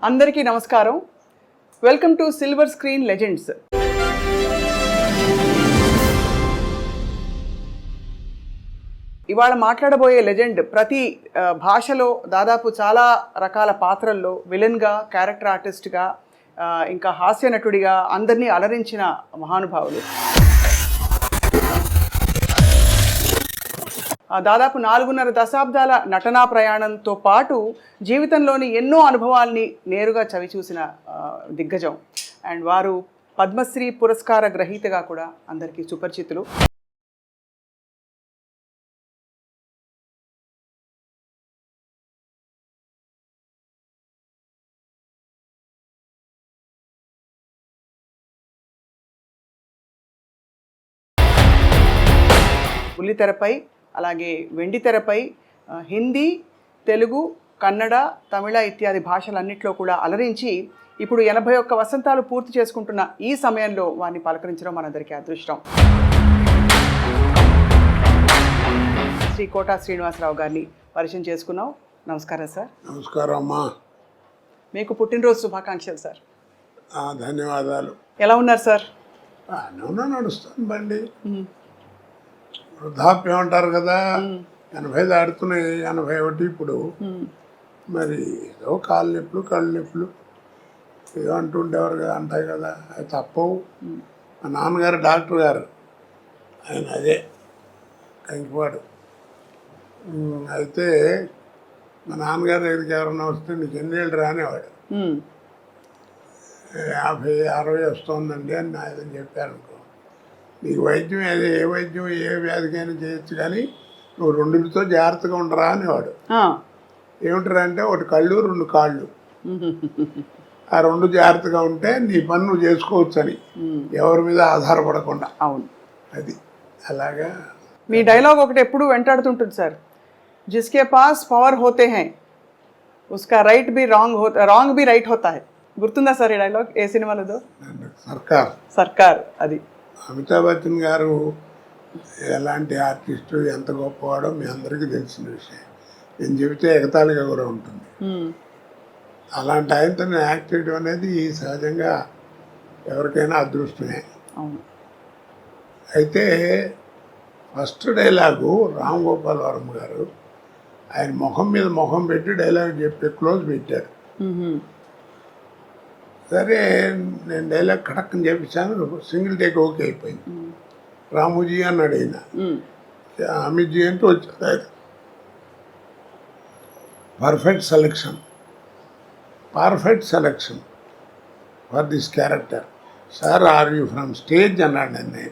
అందరికీ నమస్కారం. Welcome to silver screen legends. ఇవాళ మాట్లాడబోయే లెజెండ్ ప్రతి భాషలో దాదాపు చాలా రకాల పాత్రల్లో విలన్గా, క్యారెక్టర్ ఆర్టిస్ట్గా, ఇంకా హాస్య నటుడిగా అందరినీ అలరించిన మహానుభావులు. దాదాపు 4.5 దశాబ్దాల నటనా ప్రయాణంతో పాటు జీవితంలోని ఎన్నో అనుభవాల్ని నేరుగా చవిచూసిన దిగ్గజం. అండ్ వారు పద్మశ్రీ పురస్కార గ్రహీతగా కూడా అందరికీ సుపరిచితులు. బుల్లితెరపై, అలాగే వెండితెరపై హిందీ, తెలుగు, కన్నడ, తమిళ ఇత్యాది భాషలన్నింటిలో కూడా అలరించి ఇప్పుడు 81 వసంతాలు పూర్తి చేసుకుంటున్న ఈ సమయంలో వారిని పలకరించడం మనందరికీ అదృష్టం. శ్రీ కోటా శ్రీనివాసరావు గారిని పరిచయం చేసుకున్నాం. నమస్కారం సార్. నమస్కారం అమ్మా. మీకు పుట్టినరోజు శుభాకాంక్షలు సార్. ధన్యవాదాలు. ఎలా ఉన్నారు సార్? నడుస్తుంది బండి. వృద్ధాప్యం అంటారు కదా, 80 దాడుతున్నాయి, 81 ఇప్పుడు. మరి ఏదో కాళ్ళు నొప్పులు, కళ్ళు నొప్పులు ఏదో అంటుండేవారు కదా, అంటాయి కదా, అది తప్పవు. మా నాన్నగారు డాక్టర్ గారు, ఆయన అదే కంకిపాడు. అయితే మా నాన్నగారు దగ్గరికి ఎవరన్నా వస్తే నీకు ఎన్నేళ్ళు రానేవాడు. 50, 60 వస్తుందండి అని నా ఏదని చెప్పారు అనుకో, నీకు వైద్యం ఏది, ఏ వైద్యం ఏ వ్యాధికైనా చేయొచ్చు, కానీ నువ్వు 2 జాగ్రత్తగా ఉండరా అనేవాడు. ఏమిటరా అంటే, ఒకటి కళ్ళు, 2 కాళ్ళు. ఆ 2 జాగ్రత్తగా ఉంటే నీ పని నువ్వు చేసుకోవచ్చు అని, ఎవరి మీద ఆధారపడకుండా. అవును, అది అలాగా. మీ డైలాగ్ ఒకటి ఎప్పుడు వెంటాడుతుంటుంది సార్, జిస్కే పాస్ పవర్ హోతే హై ఉస్కా రైట్ బి రాంగ్ బి రైట్ హోతా హై. గుర్తుందా సార్ ఈ డైలాగ్? ఏ సినిమాలో? సర్కార్. అది అమితాబ్ బచ్చన్ గారు ఎలాంటి ఆర్టిస్టు, ఎంత గొప్పవాడో మీ అందరికీ తెలిసిన విషయం. నేను చెబితే ఎగతాళిగా కూడా ఉంటుంది. అలాంటి ఆయనతో యాక్ట్ చేయడం అనేది సహజంగా ఎవరికైనా అదృష్టమే. అయితే ఫస్ట్ డైలాగు రామ్ గోపాల్ వర్మ గారు ఆయన ముఖం మీద ముఖం పెట్టి డైలాగ్ చెప్పి క్లోజ్ పెట్టారు. సరే, నేను డైలాగ్ కడక్కని చేపించాను, సింగిల్ టేక్ ఓకే అయిపోయింది. రాముజీ అన్నాడు ఆయన, అమిత్జీ అంటే వచ్చాడు ఆయన. Perfect selection for this character sir, are you from stage అన్నాడు నన్ను.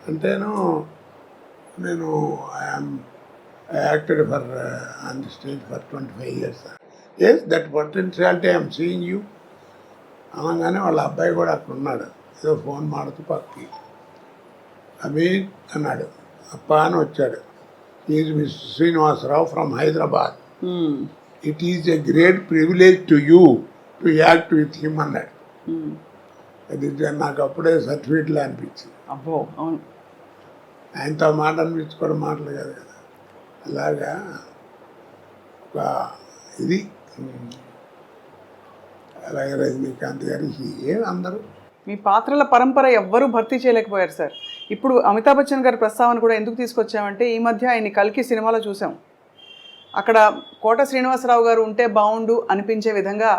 అంటేను నేను I acted for on the stage for 25 years sir. Yes, that potentiality I'm seeing you అనగానే వాళ్ళ అబ్బాయి కూడా అక్కడ ఉన్నాడు, ఏదో ఫోన్ మాడుతూ పక్కకి. అమిత్ అన్నాడు, అప్ప అని వచ్చాడు. Is Mister Srinivasarao from Hyderabad. It is a great privilege to you to act with him అన్నాడు. అది నాకు అప్పుడే సర్టిఫికెట్లో అనిపించింది. అబ్బో, అవును, ఆయనతో మాట అనిపించుకోవడం మాటలు కాదు కదా. అలాగా ఒక ఇది. అలాగే రజనీకాంత్ గారు, అందరూ మీ పాత్రల పరంపర ఎవ్వరూ భర్తీ చేయలేకపోయారు సార్. ఇప్పుడు అమితాబ్ బచ్చన్ గారి ప్రస్తావన కూడా ఎందుకు తీసుకొచ్చామంటే, ఈ మధ్య ఆయన కల్కి సినిమాలో చూసాం. అక్కడ కోట శ్రీనివాసరావు గారు ఉంటే బాగుండు అనిపించే విధంగా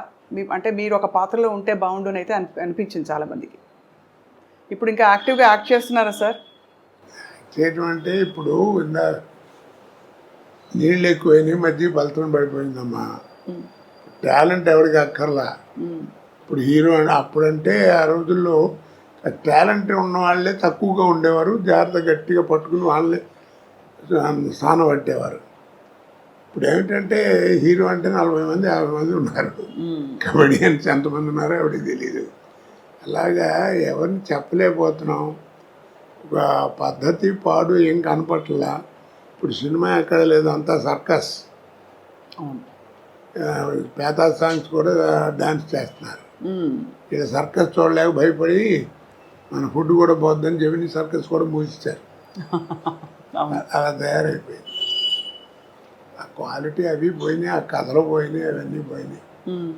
అంటే మీరు ఒక పాత్రలో ఉంటే బాగుండు అని అయితే అనిపించింది చాలామందికి. ఇప్పుడు ఇంకా యాక్టివ్గా యాక్ట్ చేస్తున్నారా సార్? చేయటం అంటే ఇప్పుడు నీళ్ళు ఎక్కువైనాయి, మధ్య బలతం పడిపోయిందమ్మా. టాలెంట్ ఎవరికి అక్కర్లా. ఇప్పుడు హీరో అప్పుడంటే ఆ రోజుల్లో టాలెంట్ ఉన్న వాళ్ళే తక్కువగా ఉండేవారు, జాగ్రత్త గట్టిగా పట్టుకుని వాళ్ళే స్థానం పట్టేవారు. ఇప్పుడు ఏమిటంటే హీరో అంటే 40 మంది 50 మంది ఉన్నారు, కమెడియన్స్ ఎంతమంది ఉన్నారో ఎవరికి తెలియదు. అలాగా ఎవరిని చెప్పలేకపోతున్నాం. ఒక పద్ధతి పాడు ఏం కనపట్లా. ఇప్పుడు సినిమా ఎక్కడ లేదు, అంతా సర్కస్. పేతా సాంగ్స్ కూడా డాన్స్ చేస్తున్నారు. ఇక్కడ సర్కస్ చూడలేక భయపడి మన ఫుడ్ కూడా పోద్దని చెప్పి సర్కస్ కూడా మూసిస్తారు. అలా తయారైపోయింది. క్వాలిటీ అవి పోయినాయి, ఆ కథలు పోయినాయి, అవన్నీ పోయినాయి. ఉమ్.